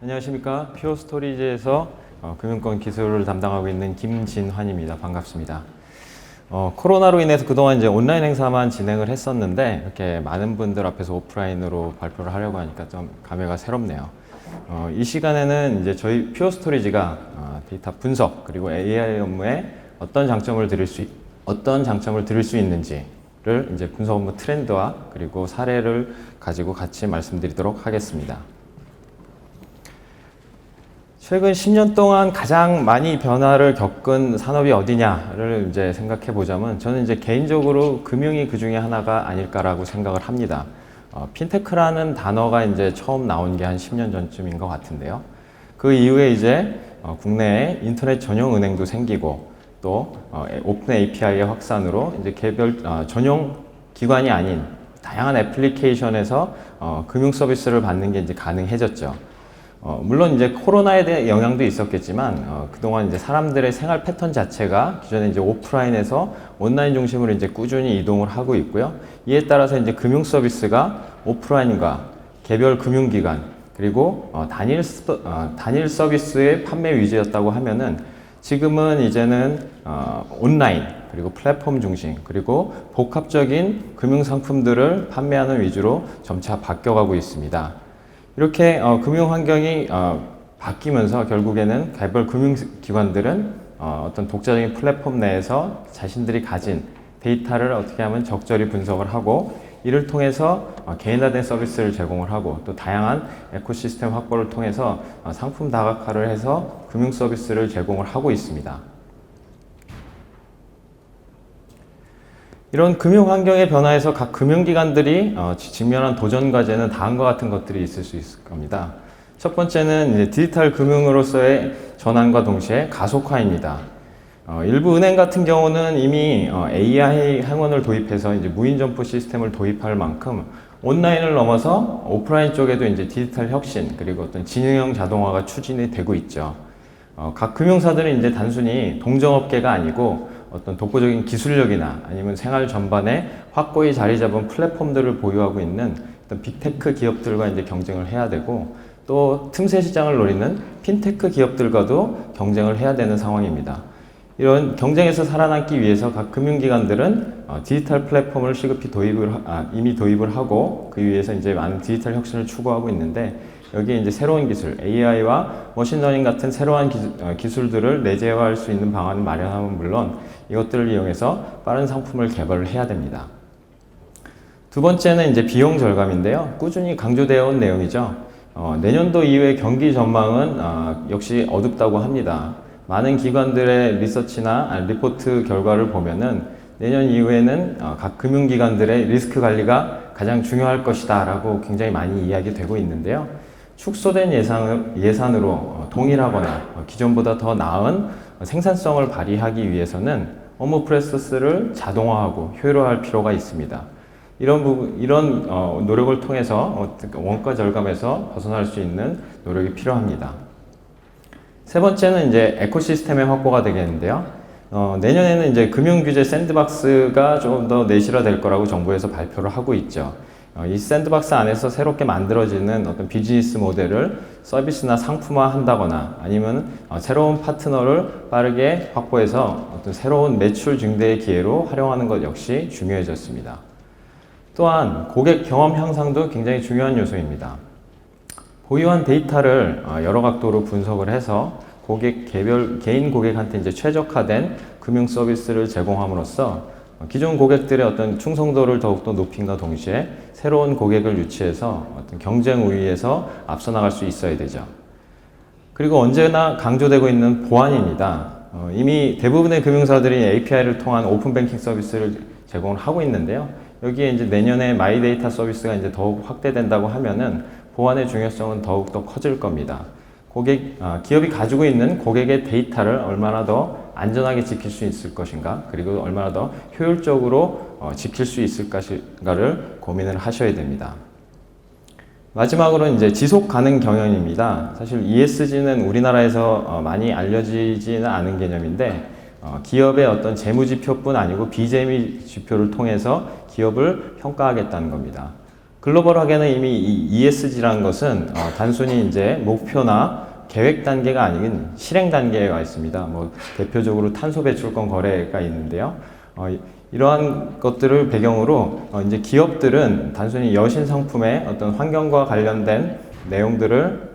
안녕하십니까. 퓨어스토리즈에서 금융권 기술을 담당하고 있는 김진환입니다. 반갑습니다. 코로나로 인해서 그동안 이제 온라인 행사만 진행을 했었는데 이렇게 많은 분들 앞에서 오프라인으로 발표를 하려고 하니까 좀 감회가 새롭네요. 이 시간에는 이제 저희 퓨어스토리즈가 데이터 분석 그리고 AI 업무에 어떤 장점을 드릴 수 있는지를 이제 분석 업무 트렌드와 그리고 사례를 가지고 같이 말씀드리도록 하겠습니다. 최근 10년 동안 가장 많이 변화를 겪은 산업이 어디냐를 이제 생각해 보자면 저는 이제 개인적으로 금융이 그 중에 하나가 아닐까라고 생각을 합니다. 핀테크라는 단어가 이제 처음 나온 게 한 10년 전쯤인 것 같은데요. 그 이후에 이제 국내에 인터넷 전용 은행도 생기고 또 오픈 API의 확산으로 이제 개별 전용 기관이 아닌 다양한 애플리케이션에서 금융 서비스를 받는 게 이제 가능해졌죠. 물론 이제 코로나에 대한 영향도 있었겠지만, 그동안 이제 사람들의 생활 패턴 자체가 기존에 이제 오프라인에서 온라인 중심으로 이제 꾸준히 이동을 하고 있고요. 이에 따라서 이제 금융 서비스가 오프라인과 개별 금융기관, 그리고 단일 서비스의 판매 위주였다고 하면은 지금은 이제는 온라인, 그리고 플랫폼 중심, 그리고 복합적인 금융 상품들을 판매하는 위주로 점차 바뀌어가고 있습니다. 이렇게 금융 환경이 바뀌면서 결국에는 개별 금융기관들은 어떤 독자적인 플랫폼 내에서 자신들이 가진 데이터를 어떻게 하면 적절히 분석을 하고 이를 통해서 개인화된 서비스를 제공을 하고 또 다양한 에코시스템 확보를 통해서 상품 다각화를 해서 금융 서비스를 제공을 하고 있습니다. 이런 금융 환경의 변화에서 각 금융기관들이 직면한 도전 과제는 다음과 같은 것들이 있을 수 있을 겁니다. 첫 번째는 이제 디지털 금융으로서의 전환과 동시에 가속화입니다. 일부 은행 같은 경우는 이미 AI 행원을 도입해서 이제 무인 점포 시스템을 도입할 만큼 온라인을 넘어서 오프라인 쪽에도 이제 디지털 혁신 그리고 어떤 지능형 자동화가 추진이 되고 있죠. 각 금융사들은 이제 단순히 동종업계가 아니고 어떤 독보적인 기술력이나 아니면 생활 전반에 확고히 자리 잡은 플랫폼들을 보유하고 있는 어떤 빅테크 기업들과 이제 경쟁을 해야 되고 또 틈새 시장을 노리는 핀테크 기업들과도 경쟁을 해야 되는 상황입니다. 이런 경쟁에서 살아남기 위해서 각 금융기관들은 디지털 플랫폼을 시급히 이미 도입을 하고 그 위해서 이제 많은 디지털 혁신을 추구하고 있는데 여기에 이제 새로운 기술, AI와 머신러닝 같은 새로운 기술들을 내재화할 수 있는 방안을 마련하면 물론 이것들을 이용해서 빠른 상품을 개발을 해야 됩니다. 두 번째는 이제 비용 절감인데요. 꾸준히 강조되어 온 내용이죠. 내년도 이후의 경기 전망은 역시 어둡다고 합니다. 많은 기관들의 리서치나 리포트 결과를 보면은 내년 이후에는 각 금융기관들의 리스크 관리가 가장 중요할 것이다 라고 굉장히 많이 이야기되고 있는데요. 축소된 예산으로 동일하거나 기존보다 더 나은 생산성을 발휘하기 위해서는 업무 프로세스를 자동화하고 효율화할 필요가 있습니다. 이런 노력을 통해서 원가 절감에서 벗어날 수 있는 노력이 필요합니다. 세 번째는 이제 에코시스템의 확보가 되겠는데요. 내년에는 이제 금융규제 샌드박스가 좀 더 내실화될 거라고 정부에서 발표를 하고 있죠. 이 샌드박스 안에서 새롭게 만들어지는 어떤 비즈니스 모델을 서비스나 상품화 한다거나 아니면 새로운 파트너를 빠르게 확보해서 어떤 새로운 매출 증대의 기회로 활용하는 것 역시 중요해졌습니다. 또한 고객 경험 향상도 굉장히 중요한 요소입니다. 보유한 데이터를 여러 각도로 분석을 해서 개인 고객한테 이제 최적화된 금융 서비스를 제공함으로써 기존 고객들의 어떤 충성도를 더욱더 높임과 동시에 새로운 고객을 유치해서 어떤 경쟁 우위에서 앞서 나갈 수 있어야 되죠. 그리고 언제나 강조되고 있는 보안입니다. 이미 대부분의 금융사들이 API를 통한 오픈 뱅킹 서비스를 제공을 하고 있는데요. 여기에 이제 내년에 마이데이터 서비스가 이제 더욱 확대된다고 하면은 보안의 중요성은 더욱더 커질 겁니다. 기업이 가지고 있는 고객의 데이터를 얼마나 더 안전하게 지킬 수 있을 것인가, 그리고 얼마나 더 효율적으로 지킬 수 있을 것인가를 고민을 하셔야 됩니다. 마지막으로 이제 지속 가능 경영입니다. 사실 ESG는 우리나라에서 많이 알려지지는 않은 개념인데, 기업의 어떤 재무지표뿐 아니고 비재무지표를 통해서 기업을 평가하겠다는 겁니다. 글로벌하게는 이미 이 ESG라는 것은 단순히 이제 목표나 계획 단계가 아닌 실행 단계에 와 있습니다. 뭐 대표적으로 탄소 배출권 거래가 있는데요. 이러한 것들을 배경으로 이제 기업들은 단순히 여신 상품의 어떤 환경과 관련된 내용들을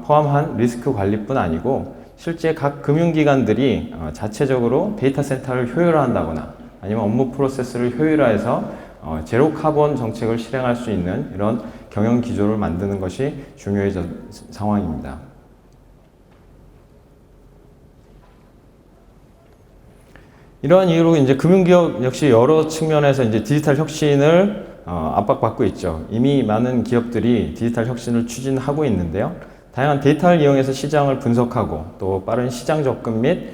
포함한 리스크 관리뿐 아니고 실제 각 금융기관들이 자체적으로 데이터 센터를 효율화한다거나 아니면 업무 프로세스를 효율화해서 제로 카본 정책을 실행할 수 있는 이런 경영 기조를 만드는 것이 중요해진 상황입니다. 이러한 이유로 이제 금융기업 역시 여러 측면에서 이제 디지털 혁신을 압박받고 있죠. 이미 많은 기업들이 디지털 혁신을 추진하고 있는데요. 다양한 데이터를 이용해서 시장을 분석하고 또 빠른 시장 접근 및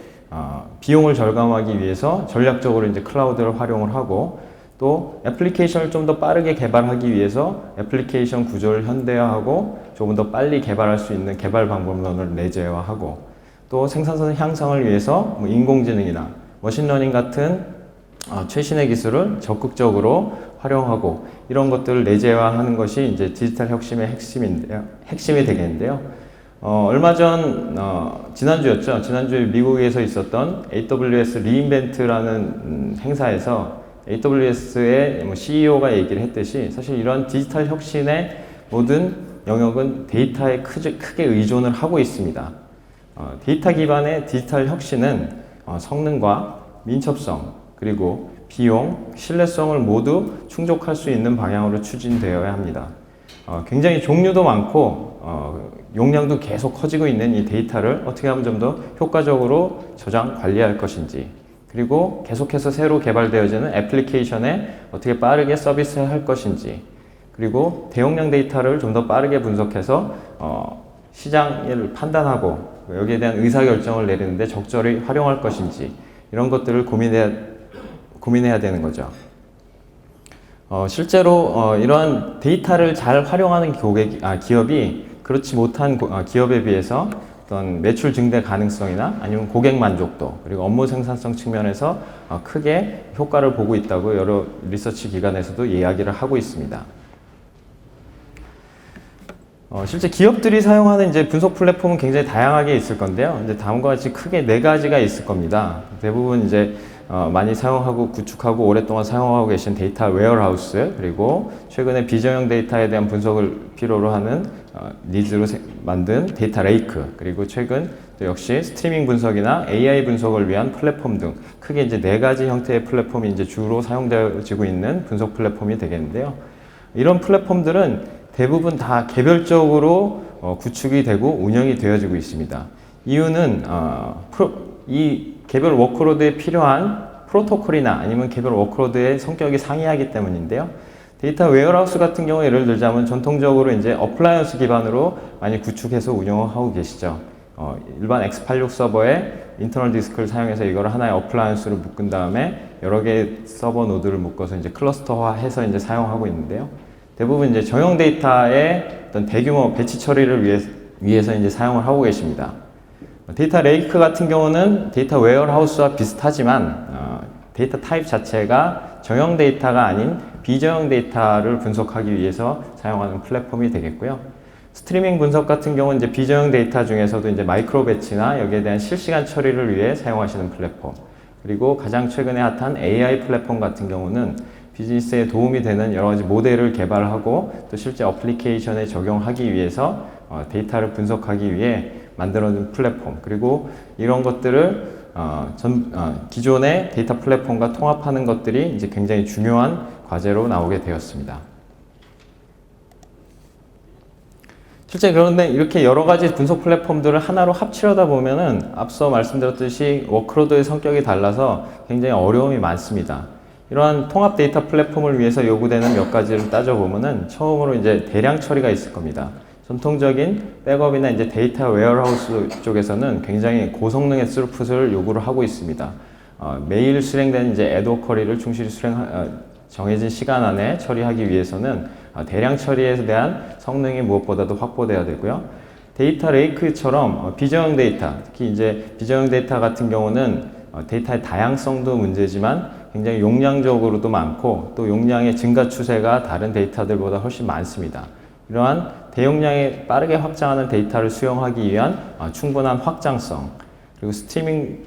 비용을 절감하기 위해서 전략적으로 이제 클라우드를 활용을 하고 또 애플리케이션을 좀 더 빠르게 개발하기 위해서 애플리케이션 구조를 현대화하고 조금 더 빨리 개발할 수 있는 개발 방법론을 내재화하고 또 생산성 향상을 위해서 뭐 인공지능이나 머신러닝 같은 최신의 기술을 적극적으로 활용하고 이런 것들을 내재화하는 것이 이제 디지털 혁신의 핵심이 되겠는데요. 얼마 전 지난주였죠. 지난주에 미국에서 있었던 AWS 리인벤트라는 행사에서 AWS의 CEO가 얘기를 했듯이 사실 이런 디지털 혁신의 모든 영역은 데이터에 크게 의존을 하고 있습니다. 데이터 기반의 디지털 혁신은 성능과 민첩성 그리고 비용, 신뢰성을 모두 충족할 수 있는 방향으로 추진되어야 합니다. 굉장히 종류도 많고 용량도 계속 커지고 있는 이 데이터를 어떻게 하면 좀 더 효과적으로 저장, 관리할 것인지 그리고 계속해서 새로 개발되어지는 애플리케이션에 어떻게 빠르게 서비스할 것인지 그리고 대용량 데이터를 좀 더 빠르게 분석해서 시장을 판단하고 여기에 대한 의사결정을 내리는데 적절히 활용할 것인지 이런 것들을 고민해야 되는 거죠. 실제로 이러한 데이터를 잘 활용하는 기업이 그렇지 못한 기업에 비해서 어떤 매출 증대 가능성이나 아니면 고객 만족도 그리고 업무 생산성 측면에서 크게 효과를 보고 있다고 여러 리서치 기관에서도 이야기를 하고 있습니다. 실제 기업들이 사용하는 이제 분석 플랫폼은 굉장히 다양하게 있을 건데요. 이제 다음과 같이 크게 4가지가 있을 겁니다. 대부분 이제 많이 사용하고 구축하고 오랫동안 사용하고 계신 데이터 웨어하우스 그리고 최근에 비정형 데이터에 대한 분석을 필요로 하는 니즈로 만든 데이터 레이크 그리고 최근 또 역시 스트리밍 분석이나 AI 분석을 위한 플랫폼 등 크게 이제 4가지 형태의 플랫폼이 이제 주로 사용되어지고 있는 분석 플랫폼이 되겠는데요. 이런 플랫폼들은 대부분 다 개별적으로 구축이 되고 운영이 되어지고 있습니다. 이유는 이 개별 워크로드에 필요한 프로토콜이나 아니면 개별 워크로드의 성격이 상이하기 때문인데요. 데이터 웨어하우스 같은 경우 예를 들자면 전통적으로 이제 어플라이언스 기반으로 많이 구축해서 운영을 하고 계시죠. 일반 x86 서버에 인터널 디스크를 사용해서 이걸 하나의 어플라이언스로 묶은 다음에 여러 개의 서버 노드를 묶어서 이제 클러스터화해서 이제 사용하고 있는데요. 대부분 이제 정형 데이터의 어떤 대규모 배치 처리를 위해서 이제 사용을 하고 계십니다. 데이터 레이크 같은 경우는 데이터 웨어하우스와 비슷하지만 데이터 타입 자체가 정형 데이터가 아닌 비정형 데이터를 분석하기 위해서 사용하는 플랫폼이 되겠고요. 스트리밍 분석 같은 경우는 이제 비정형 데이터 중에서도 이제 마이크로 배치나 여기에 대한 실시간 처리를 위해 사용하시는 플랫폼. 그리고 가장 최근에 핫한 AI 플랫폼 같은 경우는 비즈니스에 도움이 되는 여러 가지 모델을 개발하고 또 실제 어플리케이션에 적용하기 위해서 데이터를 분석하기 위해 만들어진 플랫폼 그리고 이런 것들을 기존의 데이터 플랫폼과 통합하는 것들이 이제 굉장히 중요한 과제로 나오게 되었습니다. 실제 그런데 이렇게 여러 가지 분석 플랫폼들을 하나로 합치려다 보면은 앞서 말씀드렸듯이 워크로드의 성격이 달라서 굉장히 어려움이 많습니다. 이러한 통합 데이터 플랫폼을 위해서 요구되는 몇 가지를 따져보면은 처음으로 이제 대량 처리가 있을 겁니다. 전통적인 백업이나 이제 데이터 웨어하우스 쪽에서는 굉장히 고성능의 스루풋을 요구를 하고 있습니다. 매일 수행되는 이제 애드 쿼리를 충실히 정해진 시간 안에 처리하기 위해서는 대량 처리에 대한 성능이 무엇보다도 확보돼야 되고요. 데이터 레이크처럼 비정형 데이터, 특히 이제 비정형 데이터 같은 경우는 데이터의 다양성도 문제지만 굉장히 용량적으로도 많고 또 용량의 증가 추세가 다른 데이터들보다 훨씬 많습니다. 이러한 대용량에 빠르게 확장하는 데이터를 수용하기 위한 충분한 확장성, 그리고 스트리밍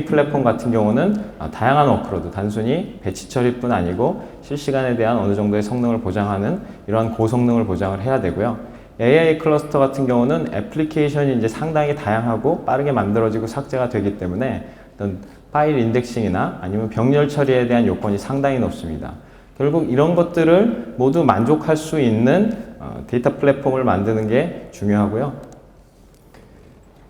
플랫폼 같은 경우는 다양한 워크로드, 단순히 배치 처리뿐 아니고 실시간에 대한 어느 정도의 성능을 보장하는 이러한 고성능을 보장을 해야 되고요. AI 클러스터 같은 경우는 애플리케이션이 이제 상당히 다양하고 빠르게 만들어지고 삭제가 되기 때문에 어떤 파일 인덱싱이나 아니면 병렬 처리에 대한 요건이 상당히 높습니다. 결국 이런 것들을 모두 만족할 수 있는 데이터 플랫폼을 만드는 게 중요하고요.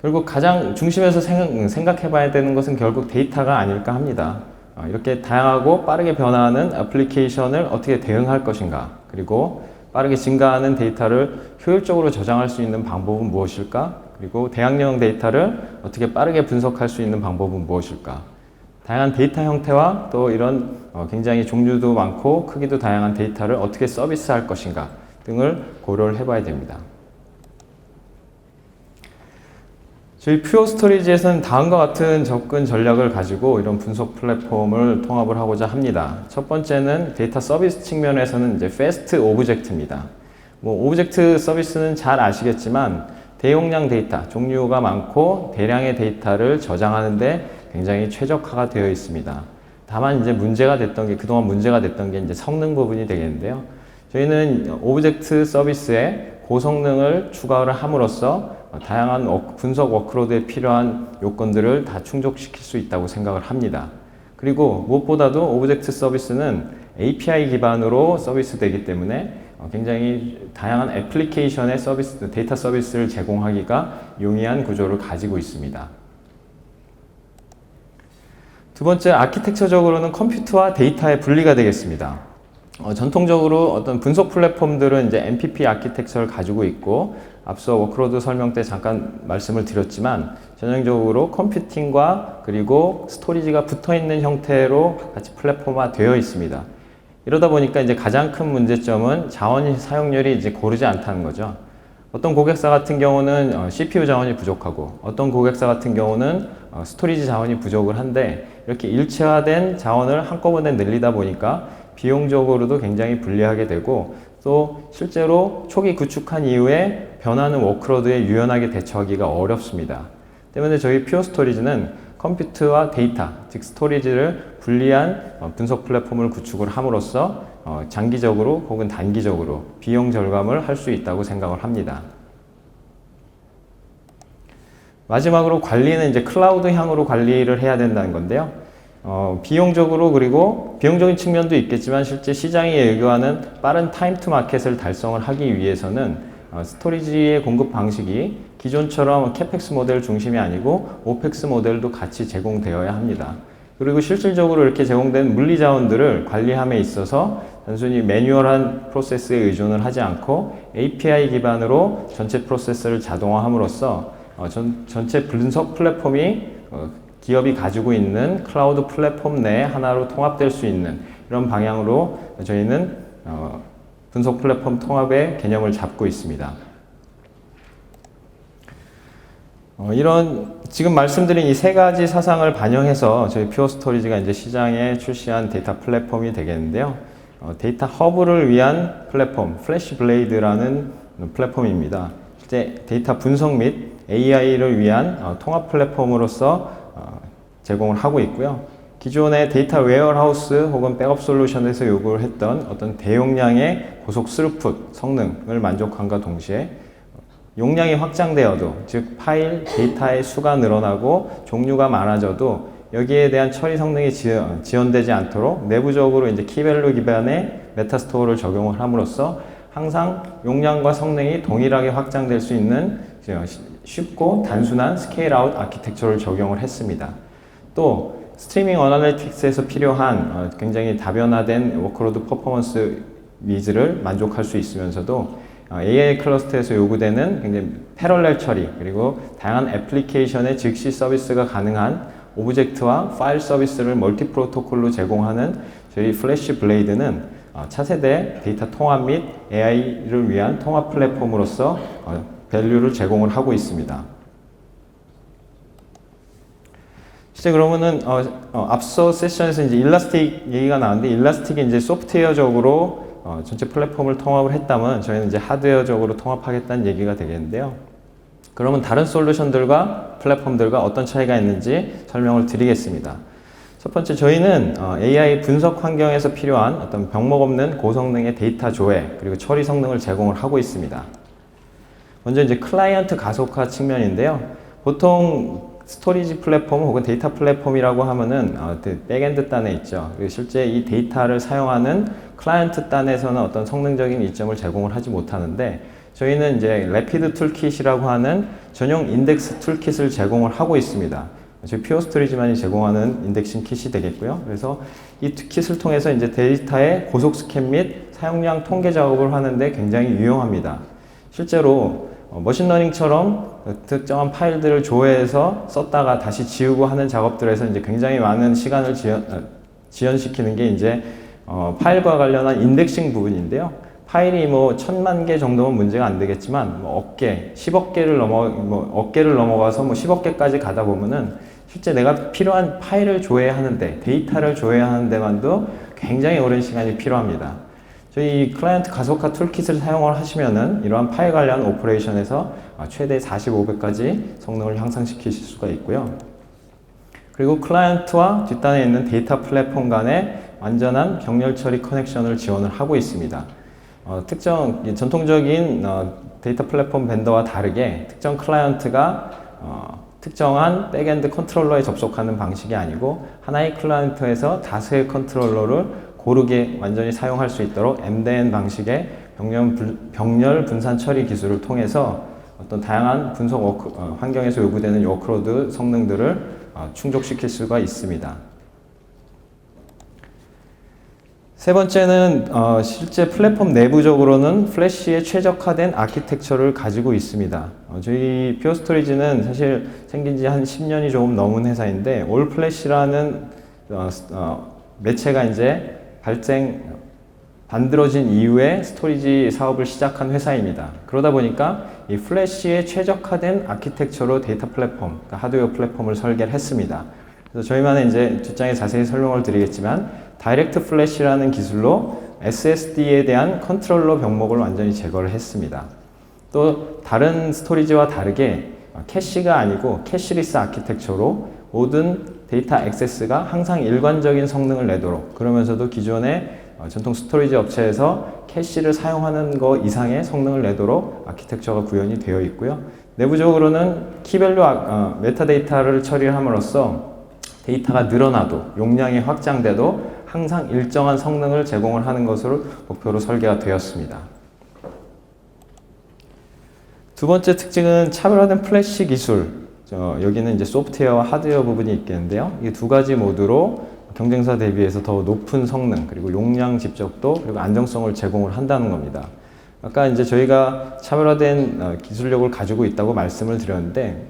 결국 가장 중심에서 생각해 봐야 되는 것은 결국 데이터가 아닐까 합니다. 이렇게 다양하고 빠르게 변화하는 애플리케이션을 어떻게 대응할 것인가, 그리고 빠르게 증가하는 데이터를 효율적으로 저장할 수 있는 방법은 무엇일까, 그리고 대학용 데이터를 어떻게 빠르게 분석할 수 있는 방법은 무엇일까, 다양한 데이터 형태와 또 이런 굉장히 종류도 많고 크기도 다양한 데이터를 어떻게 서비스할 것인가 등을 고려를 해봐야 됩니다. 저희 퓨어 스토리지에서는 다음과 같은 접근 전략을 가지고 이런 분석 플랫폼을 통합을 하고자 합니다. 첫 번째는 데이터 서비스 측면에서는 이제 패스트 오브젝트입니다. 오브젝트 서비스는 잘 아시겠지만 대용량 데이터, 종류가 많고 대량의 데이터를 저장하는데 굉장히 최적화가 되어 있습니다. 다만 이제 그동안 문제가 됐던 게 이제 성능 부분이 되겠는데요. 저희는 오브젝트 서비스에 고성능을 추가를 함으로써 다양한 분석 워크로드에 필요한 요건들을 다 충족시킬 수 있다고 생각을 합니다. 그리고 무엇보다도 오브젝트 서비스는 API 기반으로 서비스되기 때문에 굉장히 다양한 애플리케이션의 데이터 서비스를 제공하기가 용이한 구조를 가지고 있습니다. 두 번째, 아키텍처적으로는 컴퓨터와 데이터의 분리가 되겠습니다. 전통적으로 어떤 분석 플랫폼들은 이제 MPP 아키텍처를 가지고 있고, 앞서 워크로드 설명 때 잠깐 말씀을 드렸지만 전형적으로 컴퓨팅과 그리고 스토리지가 붙어 있는 형태로 같이 플랫폼화 되어 있습니다. 이러다 보니까 이제 가장 큰 문제점은 자원 사용률이 이제 고르지 않다는 거죠. 어떤 고객사 같은 경우는 CPU 자원이 부족하고, 어떤 고객사 같은 경우는 스토리지 자원이 부족을 한데, 이렇게 일체화된 자원을 한꺼번에 늘리다 보니까 비용적으로도 굉장히 불리하게 되고, 또 실제로 초기 구축한 이후에 변하는 워크로드에 유연하게 대처하기가 어렵습니다. 때문에 저희 퓨어 스토리지는 컴퓨트와 데이터, 즉 스토리지를 분리한 분석 플랫폼을 구축을 함으로써 장기적으로 혹은 단기적으로 비용 절감을 할 수 있다고 생각을 합니다. 마지막으로 관리는 이제 클라우드 향으로 관리를 해야 된다는 건데요. 비용적으로, 그리고 비용적인 측면도 있겠지만 실제 시장이 요구하는 빠른 타임 투 마켓을 달성을 하기 위해서는 스토리지의 공급 방식이 기존처럼 캐펙스 모델 중심이 아니고 오펙스 모델도 같이 제공되어야 합니다. 그리고 실질적으로 이렇게 제공된 물리 자원들을 관리함에 있어서 단순히 매뉴얼한 프로세스에 의존을 하지 않고 API 기반으로 전체 프로세스를 자동화함으로써 전체 분석 플랫폼이 기업이 가지고 있는 클라우드 플랫폼 내에 하나로 통합될 수 있는 이런 방향으로 저희는 분석 플랫폼 통합의 개념을 잡고 있습니다. 이런 지금 말씀드린 이 세 가지 사상을 반영해서 저희 퓨어 스토리지가 이제 시장에 출시한 데이터 플랫폼이 되겠는데요. 데이터 허브를 위한 플랫폼, 플래시 블레이드라는 플랫폼입니다. 실제 데이터 분석 및 AI를 위한 통합 플랫폼으로서 제공을 하고 있고요. 기존의 데이터 웨어하우스 혹은 백업 솔루션에서 요구를 했던 어떤 대용량의 고속 스루풋 성능을 만족함과 동시에 용량이 확장되어도, 즉 파일, 데이터의 수가 늘어나고 종류가 많아져도 여기에 대한 처리 성능이 지연되지 않도록 내부적으로 이제 키밸류 기반의 메타스토어를 적용을 함으로써 항상 용량과 성능이 동일하게 확장될 수 있는 쉽고 단순한 스케일 아웃 아키텍처를 적용을 했습니다. 또 스트리밍 어널리틱스에서 필요한 굉장히 다변화된 워크로드 퍼포먼스 니즈를 만족할 수 있으면서도 AI 클러스터에서 요구되는 굉장히 패럴렐 처리, 그리고 다양한 애플리케이션의 즉시 서비스가 가능한 오브젝트와 파일 서비스를 멀티 프로토콜로 제공하는 저희 플래시 블레이드는 차세대 데이터 통합 및 AI를 위한 통합 플랫폼으로서 밸류를 제공을 하고 있습니다. 실제 그러면은 앞서 세션에서 이제 일라스틱 얘기가 나왔는데 일라스틱이 이제 소프트웨어적으로 전체 플랫폼을 통합을 했다면 저희는 이제 하드웨어적으로 통합하겠다는 얘기가 되겠는데요. 그러면 다른 솔루션들과 플랫폼들과 어떤 차이가 있는지 설명을 드리겠습니다. 첫 번째, 저희는 AI 분석 환경에서 필요한 어떤 병목 없는 고성능의 데이터 조회 그리고 처리 성능을 제공을 하고 있습니다. 먼저 이제 클라이언트 가속화 측면인데요. 보통 스토리지 플랫폼 혹은 데이터 플랫폼이라고 하면은 백엔드 단에 있죠. 그리고 실제 이 데이터를 사용하는 클라이언트 단에서는 어떤 성능적인 이점을 제공을 하지 못하는데 저희는 이제 레피드 툴킷이라고 하는 전용 인덱스 툴킷을 제공을 하고 있습니다. 저희 퓨어 스토리지만이 제공하는 인덱싱 킷이 되겠고요. 그래서 이 킷을 통해서 이제 데이터의 고속 스캔 및 사용량 통계 작업을 하는데 굉장히 유용합니다. 실제로 머신러닝처럼 특정한 파일들을 조회해서 썼다가 다시 지우고 하는 작업들에서 이제 굉장히 많은 시간을 지연시키는 게 이제 파일과 관련한 인덱싱 부분인데요. 파일이 뭐 1000만 개 정도면 문제가 안 되겠지만 뭐 억 개, 10억 개를 억 개를 넘어가서 뭐 10억 개까지 가다 보면은 실제 내가 필요한 파일을 조회하는데 데이터를 조회하는 데만도 굉장히 오랜 시간이 필요합니다. 저희 클라이언트 가속화 툴킷을 사용을 하시면은 이러한 파일 관련 오퍼레이션에서 최대 45배까지 성능을 향상시키실 수가 있고요. 그리고 클라이언트와 뒷단에 있는 데이터 플랫폼 간의 완전한 병렬 처리 커넥션을 지원을 하고 있습니다. 전통적인 데이터 플랫폼 벤더와 다르게 특정 클라이언트가 특정한 백엔드 컨트롤러에 접속하는 방식이 아니고 하나의 클라이언트에서 다수의 컨트롤러를 고르게 완전히 사용할 수 있도록 M-DN 방식의 병렬 분산 처리 기술을 통해서 어떤 다양한 분석 환경에서 요구되는 워크로드 성능들을 충족시킬 수가 있습니다. 세 번째는 실제 플랫폼 내부적으로는 플래시에 최적화된 아키텍처를 가지고 있습니다. 저희 퓨어 스토리지는 사실 생긴 지 한 10년이 조금 넘은 회사인데 올 플래시라는 매체가 이제 만들어진 이후에 스토리지 사업을 시작한 회사입니다. 그러다 보니까 이 플래시에 최적화된 아키텍처로 데이터 플랫폼, 그러니까 하드웨어 플랫폼을 설계를 했습니다. 그래서 저희만의 이제 뒷장에 자세히 설명을 드리겠지만 다이렉트 플래시라는 기술로 SSD에 대한 컨트롤러 병목을 완전히 제거를 했습니다. 또 다른 스토리지와 다르게 캐시가 아니고 캐시리스 아키텍처로 모든 데이터 액세스가 항상 일관적인 성능을 내도록 그러면서도 기존의 전통 스토리지 업체에서 캐시를 사용하는 것 이상의 성능을 내도록 아키텍처가 구현이 되어 있고요. 내부적으로는 키밸류 메타데이터를 처리함으로써 데이터가 늘어나도 용량이 확장돼도 항상 일정한 성능을 제공을 하는 것으로 목표로 설계가 되었습니다. 두 번째 특징은 차별화된 플래시 기술. 여기는 이제 소프트웨어와 하드웨어 부분이 있겠는데요. 이 두 가지 모두로 경쟁사 대비해서 더 높은 성능, 그리고 용량 집적도, 그리고 안정성을 제공을 한다는 겁니다. 아까 이제 저희가 차별화된 기술력을 가지고 있다고 말씀을 드렸는데,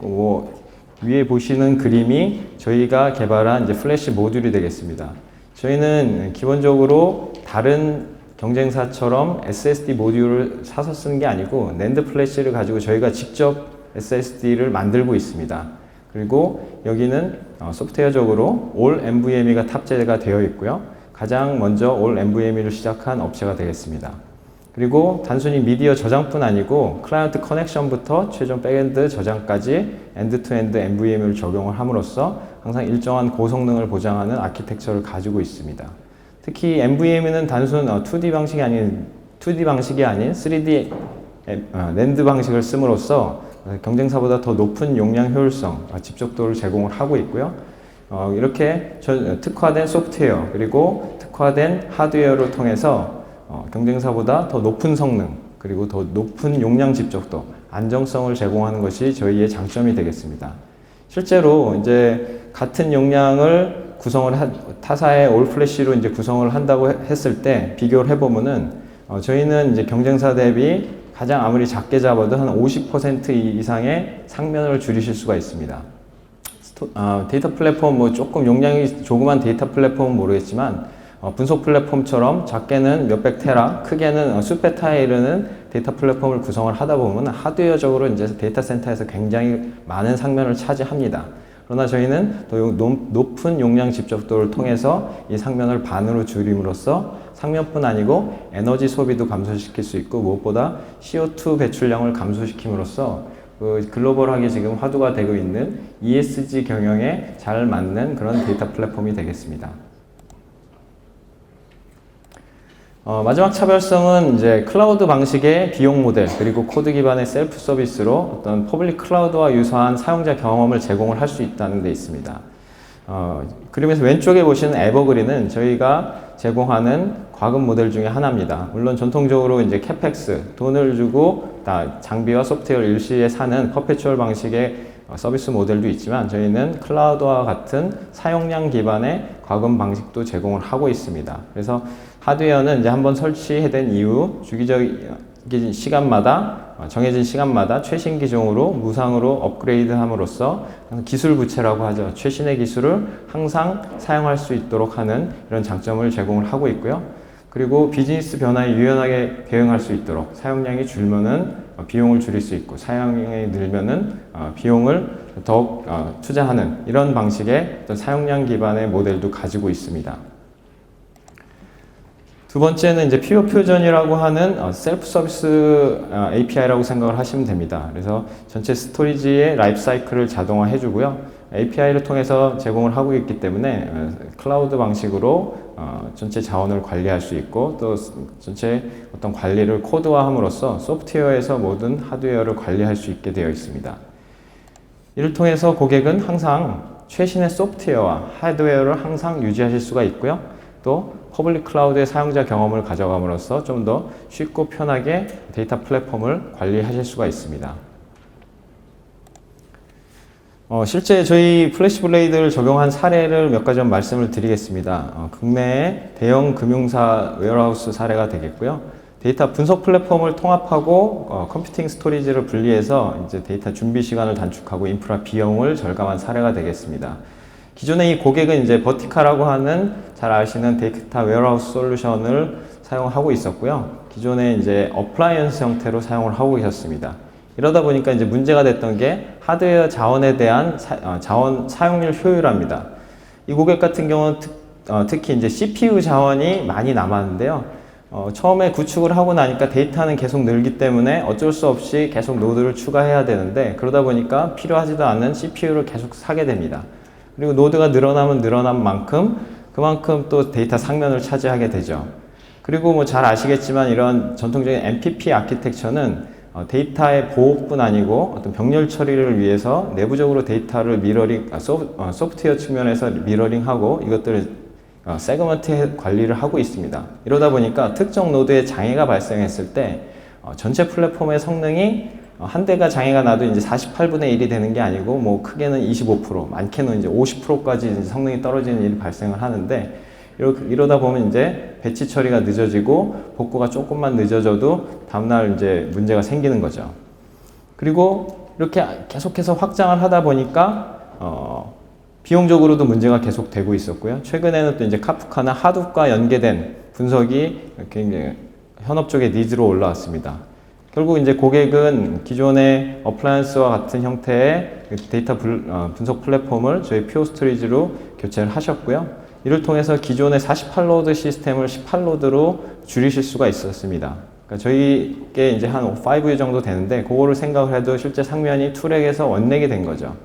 위에 보시는 그림이 저희가 개발한 이제 플래시 모듈이 되겠습니다. 저희는 기본적으로 다른 경쟁사처럼 SSD 모듈을 사서 쓰는 게 아니고 낸드 플래시를 가지고 저희가 직접 SSD를 만들고 있습니다. 그리고 여기는 소프트웨어적으로 올 NVMe가 탑재가 되어 있고요. 가장 먼저 올 NVMe를 시작한 업체가 되겠습니다. 그리고 단순히 미디어 저장뿐 아니고 클라이언트 커넥션부터 최종 백엔드 저장까지 엔드-투-엔드 NVMe를 적용을 함으로써 항상 일정한 고성능을 보장하는 아키텍처를 가지고 있습니다. 특히 NVMe는 단순 2D 방식이 아닌 3D 낸드 방식을 씀으로써 경쟁사보다 더 높은 용량 효율성, 집적도를 제공을 하고 있고요. 이렇게 특화된 소프트웨어 그리고 특화된 하드웨어를 통해서 경쟁사보다 더 높은 성능 그리고 더 높은 용량 집적도, 안정성을 제공하는 것이 저희의 장점이 되겠습니다. 실제로 이제 같은 용량을 타사의 올 플래시로 이제 구성을 한다고 했을 때 비교를 해보면은 저희는 이제 경쟁사 대비 가장 아무리 작게 잡아도 한 50% 이상의 상면을 줄이실 수가 있습니다. 데이터 플랫폼 조금 용량이 조그만 데이터 플랫폼은 모르겠지만 분석 플랫폼처럼 작게는 몇백 테라, 크게는 수백 타에 이르는 데이터 플랫폼을 구성을 하다 보면 하드웨어적으로 이제 데이터 센터에서 굉장히 많은 상면을 차지합니다. 그러나 저희는 더 높은 용량 집적도를 통해서 이 상면을 반으로 줄임으로써 상면뿐 아니고 에너지 소비도 감소시킬 수 있고 무엇보다 CO2 배출량을 감소시킴으로써 글로벌하게 지금 화두가 되고 있는 ESG 경영에 잘 맞는 그런 데이터 플랫폼이 되겠습니다. 마지막 차별성은 이제 클라우드 방식의 비용 모델 그리고 코드 기반의 셀프 서비스로 어떤 퍼블릭 클라우드와 유사한 사용자 경험을 제공을 할 수 있다는 데 있습니다. 그림에서 왼쪽에 보시는 에버그린은 저희가 제공하는 과금 모델 중에 하나입니다. 물론 전통적으로 이제 캐펙스 돈을 주고 다 장비와 소프트웨어를 일시에 사는 퍼페추얼 방식의 서비스 모델도 있지만 저희는 클라우드와 같은 사용량 기반의 과금 방식도 제공을 하고 있습니다. 그래서 하드웨어는 이제 한번 설치된 이후 주기적인 시간마다 정해진 시간마다 최신 기종으로 무상으로 업그레이드 함으로써 기술 부채라고 하죠. 최신의 기술을 항상 사용할 수 있도록 하는 이런 장점을 제공을 하고 있고요. 그리고 비즈니스 변화에 유연하게 대응할 수 있도록 사용량이 줄면은 비용을 줄일 수 있고 사용량이 늘면은 비용을 더욱 투자하는 이런 방식의 어떤 사용량 기반의 모델도 가지고 있습니다. 두 번째는 이제 퓨어 퓨전이라고 하는 셀프 서비스 API라고 생각을 하시면 됩니다. 그래서 전체 스토리지의 라이프 사이클을 자동화해 주고요. API를 통해서 제공을 하고 있기 때문에 클라우드 방식으로 전체 자원을 관리할 수 있고 또 전체 어떤 관리를 코드화함으로써 소프트웨어에서 모든 하드웨어를 관리할 수 있게 되어 있습니다. 이를 통해서 고객은 항상 최신의 소프트웨어와 하드웨어를 항상 유지하실 수가 있고요. 또 퍼블릭 클라우드의 사용자 경험을 가져감으로써 좀 더 쉽고 편하게 데이터 플랫폼을 관리하실 수가 있습니다. 실제 저희 플래시블레이드를 적용한 사례를 몇 가지 말씀을 드리겠습니다. 국내의 대형 금융사 웨어하우스 사례가 되겠고요. 데이터 분석 플랫폼을 통합하고 컴퓨팅 스토리지를 분리해서 이제 데이터 준비 시간을 단축하고 인프라 비용을 절감한 사례가 되겠습니다. 기존에 이 고객은 이제 버티카라고 하는 잘 아시는 데이터 웨어하우스 솔루션을 사용하고 있었고요. 기존에 이제 어플라이언스 형태로 사용을 하고 계셨습니다. 이러다 보니까 이제 문제가 됐던 게 하드웨어 자원에 대한 자원 사용률 효율화입니다. 이 고객 같은 경우는 특히 이제 CPU 자원이 많이 남았는데요. 처음에 구축을 하고 나니까 데이터는 계속 늘기 때문에 어쩔 수 없이 계속 노드를 추가해야 되는데 그러다 보니까 필요하지도 않은 CPU를 계속 사게 됩니다. 그리고 노드가 늘어나면 늘어난 만큼 그만큼 또 데이터 상면을 차지하게 되죠. 그리고 뭐 잘 아시겠지만 이런 전통적인 MPP 아키텍처는 데이터의 보호뿐 아니고 어떤 병렬 처리를 위해서 내부적으로 데이터를 소프트웨어 측면에서 미러링하고 이것들을 세그먼트 관리를 하고 있습니다. 이러다 보니까 특정 노드에 장애가 발생했을 때 전체 플랫폼의 성능이 한 대가 장애가 나도 이제 48분의 1이 되는 게 아니고 뭐 크게는 25%, 많게는 이제 50%까지 이제 성능이 떨어지는 일이 발생을 하는데 이러다 보면 이제 배치 처리가 늦어지고 복구가 조금만 늦어져도 다음날 이제 문제가 생기는 거죠. 그리고 이렇게 계속해서 확장을 하다 보니까 비용적으로도 문제가 계속 되고 있었고요. 최근에는 또 이제 카프카나 하둡과 연계된 분석이 굉장히 현업 쪽의 니즈로 올라왔습니다. 결국 이제 고객은 기존의 어플라이언스와 같은 형태의 데이터 분석 플랫폼을 저희 퓨어 스토리지로 교체를 하셨고요. 이를 통해서 기존의 48로드 시스템을 18로드로 줄이실 수가 있었습니다. 그러니까 저희께 이제 한 5U 정도 되는데 그거를 생각을 해도 실제 상면이 2렉에서 1렉이 된 거죠.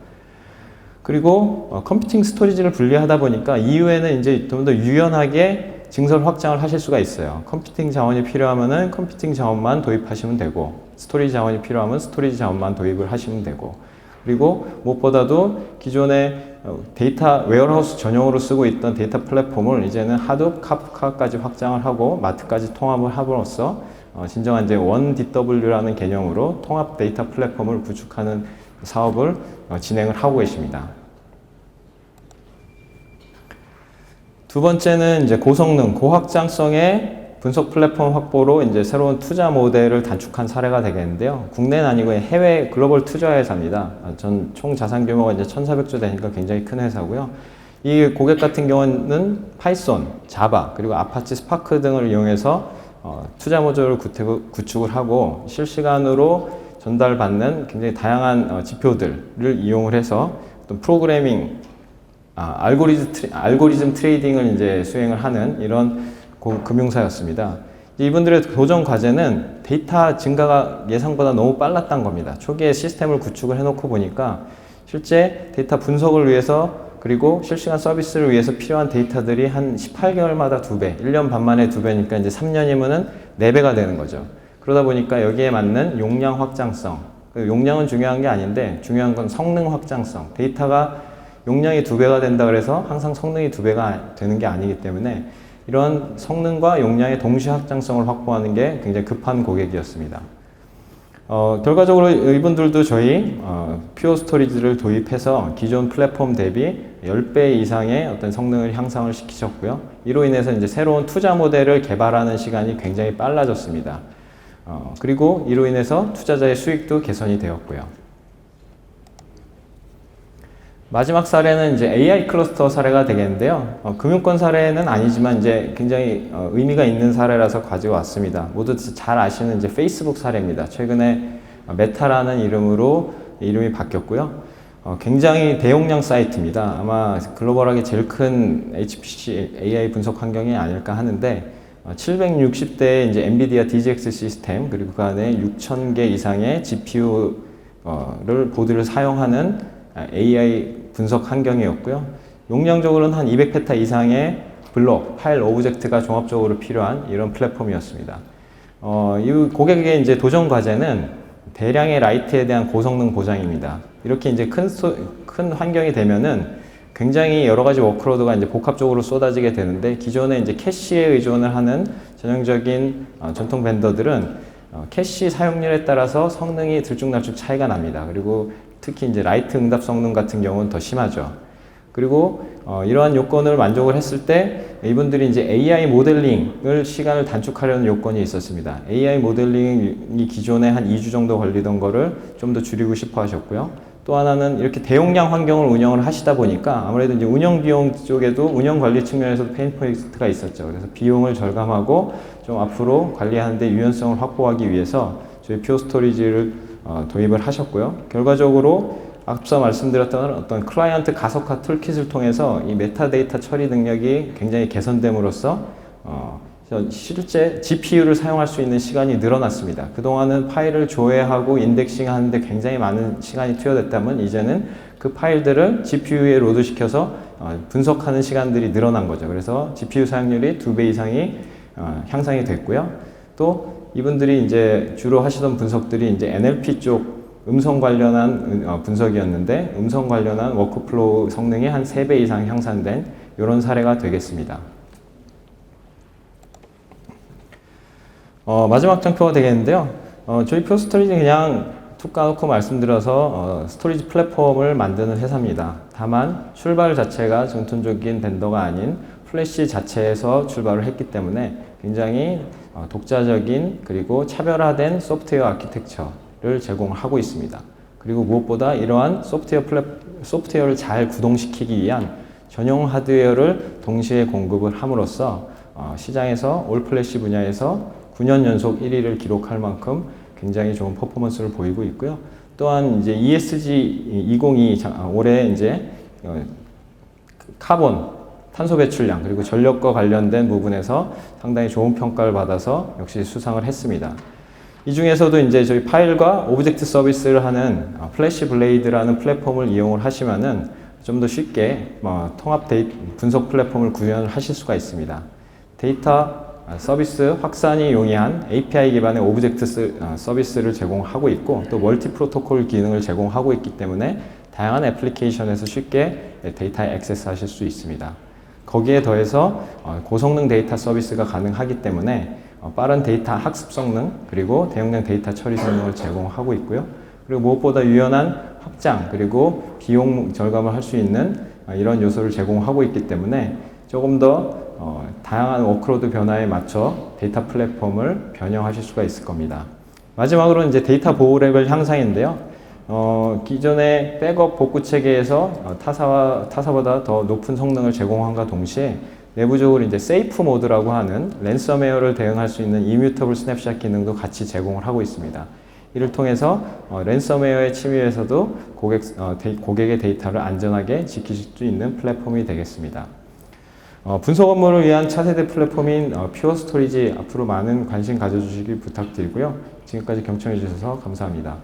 그리고 컴퓨팅 스토리지를 분리하다 보니까 이후에는 이제 좀 더 유연하게 증설 확장을 하실 수가 있어요. 컴퓨팅 자원이 필요하면은 컴퓨팅 자원만 도입하시면 되고 스토리지 자원이 필요하면 스토리지 자원만 도입을 하시면 되고 그리고 무엇보다도 기존의 데이터 웨어하우스 전용으로 쓰고 있던 데이터 플랫폼을 이제는 하둡, 카프카까지 확장을 하고 마트까지 통합을 함으로써 진정한 이제 원DW라는 개념으로 통합 데이터 플랫폼을 구축하는 사업을 진행을 하고 계십니다. 두 번째는 이제 고성능, 고확장성의 분석 플랫폼 확보로 이제 새로운 투자 모델을 단축한 사례가 되겠는데요. 국내는 아니고 해외 글로벌 투자 회사입니다. 전 총 자산 규모가 이제 1,400조 되니까 굉장히 큰 회사고요. 이 고객 같은 경우는 파이썬, 자바, 그리고 아파치 스파크 등을 이용해서 투자 모듈을 구축을 하고 실시간으로 전달받는 굉장히 다양한 지표들을 이용을 해서 어떤 프로그래밍, 알고리즘 트레이딩을 이제 수행을 하는 이런 금융사였습니다. 이분들의 도전 과제는 데이터 증가가 예상보다 너무 빨랐던 겁니다. 초기에 시스템을 구축을 해놓고 보니까 실제 데이터 분석을 위해서 그리고 실시간 서비스를 위해서 필요한 데이터들이 한 18개월마다 2배, 1년 반 만에 2배니까 이제 3년이면은 4배가 되는 거죠. 그러다 보니까 여기에 맞는 용량 확장성, 용량은 중요한 게 아닌데 중요한 건 성능 확장성, 데이터가 용량이 2배가 된다 그래서 항상 성능이 2배가 되는 게 아니기 때문에 이런 성능과 용량의 동시 확장성을 확보하는 게 굉장히 급한 고객이었습니다. 결과적으로 이분들도 저희 퓨어 스토리지를 도입해서 기존 플랫폼 대비 10배 이상의 어떤 성능을 향상을 시키셨고요. 이로 인해서 이제 새로운 투자 모델을 개발하는 시간이 굉장히 빨라졌습니다. 그리고 이로 인해서 투자자의 수익도 개선이 되었고요. 마지막 사례는 이제 AI 클러스터 사례가 되겠는데요. 금융권 사례는 아니지만 이제 굉장히 의미가 있는 사례라서 가지고 왔습니다. 모두 잘 아시는 이제 페이스북 사례입니다. 최근에 메타라는 이름으로 이름이 바뀌었고요. 굉장히 대용량 사이트입니다. 아마 글로벌하게 제일 큰 HPC AI 분석 환경이 아닐까 하는데 760대의 이제 엔비디아 DGX 시스템 그리고 그 안에 6,000개 이상의 GPU를 보드를 사용하는 AI 분석 환경이었고요. 용량적으로는 한 200페타 이상의 블록, 파일 오브젝트가 종합적으로 필요한 이런 플랫폼이었습니다. 이 고객의 이제 도전 과제는 대량의 라이트에 대한 고성능 보장입니다. 이렇게 이제 큰 환경이 되면은 굉장히 여러 가지 워크로드가 이제 복합적으로 쏟아지게 되는데 기존에 이제 캐시에 의존을 하는 전형적인 전통 벤더들은 캐시 사용률에 따라서 성능이 들쭉날쭉 차이가 납니다. 그리고 특히 이제 라이트 응답 성능 같은 경우는 더 심하죠. 그리고 이러한 요건을 만족을 했을 때 이분들이 이제 AI 모델링을 시간을 단축하려는 요건이 있었습니다. AI 모델링이 기존에 한 2주 정도 걸리던 거를 좀 더 줄이고 싶어 하셨고요. 또 하나는 이렇게 대용량 환경을 운영을 하시다 보니까 아무래도 이제 운영 비용 쪽에도 운영 관리 측면에서도 페인 포인트가 있었죠. 그래서 비용을 절감하고 좀 앞으로 관리하는데 유연성을 확보하기 위해서 저희 퓨어 스토리지를 도입을 하셨고요. 결과적으로 앞서 말씀드렸던 어떤 클라이언트 가속화 툴킷을 통해서 이 메타데이터 처리 능력이 굉장히 개선됨으로써 실제 GPU를 사용할 수 있는 시간이 늘어났습니다. 그동안은 파일을 조회하고 인덱싱 하는데 굉장히 많은 시간이 투여됐다면 이제는 그 파일들을 GPU에 로드시켜서 분석하는 시간들이 늘어난 거죠. 그래서 GPU 사용률이 2배 이상이 향상이 됐고요. 또 이분들이 이제 주로 하시던 분석들이 이제 NLP 쪽 음성 관련한 분석이었는데 음성 관련한 워크플로우 성능이 한 3배 이상 향상된 이런 사례가 되겠습니다. 마지막 장표가 되겠는데요. 저희 퓨어 스토리지 그냥 툭 까놓고 말씀드려서 스토리지 플랫폼을 만드는 회사입니다. 다만 출발 자체가 전통적인 벤더가 아닌 플래시 자체에서 출발을 했기 때문에 굉장히 독자적인 그리고 차별화된 소프트웨어 아키텍처를 제공하고 있습니다. 그리고 무엇보다 이러한 소프트웨어를 잘 구동시키기 위한 전용 하드웨어를 동시에 공급을 함으로써 시장에서 올 플래시 분야에서 9년 연속 1위를 기록할 만큼 굉장히 좋은 퍼포먼스를 보이고 있고요. 또한 이제 ESG 2022 올해 이제 카본 탄소 배출량 그리고 전력과 관련된 부분에서 상당히 좋은 평가를 받아서 역시 수상을 했습니다. 이 중에서도 이제 저희 파일과 오브젝트 서비스를 하는 플래시 블레이드라는 플랫폼을 이용을 하시면은 좀 더 쉽게 통합 분석 플랫폼을 구현을 하실 수가 있습니다. 데이터 서비스 확산이 용이한 API 기반의 오브젝트 서비스를 제공하고 있고 또 멀티 프로토콜 기능을 제공하고 있기 때문에 다양한 애플리케이션에서 쉽게 데이터에 액세스 하실 수 있습니다. 거기에 더해서 고성능 데이터 서비스가 가능하기 때문에 빠른 데이터 학습 성능 그리고 대용량 데이터 처리 성능을 제공하고 있고요. 그리고 무엇보다 유연한 확장 그리고 비용 절감을 할 수 있는 이런 요소를 제공하고 있기 때문에 조금 더 다양한 워크로드 변화에 맞춰 데이터 플랫폼을 변형하실 수가 있을 겁니다. 마지막으로 이제 데이터 보호 레벨 향상인데요. 기존의 백업 복구 체계에서 타사보다 더 높은 성능을 제공함과 동시에 내부적으로 이제 세이프 모드라고 하는 랜섬웨어를 대응할 수 있는 이뮤터블 스냅샷 기능도 같이 제공을 하고 있습니다. 이를 통해서 랜섬웨어의 침입에서도 고객의 데이터를 안전하게 지키실 수 있는 플랫폼이 되겠습니다. 분석 업무를 위한 차세대 플랫폼인 퓨어 스토리지 앞으로 많은 관심 가져주시길 부탁드리고요. 지금까지 경청해 주셔서 감사합니다.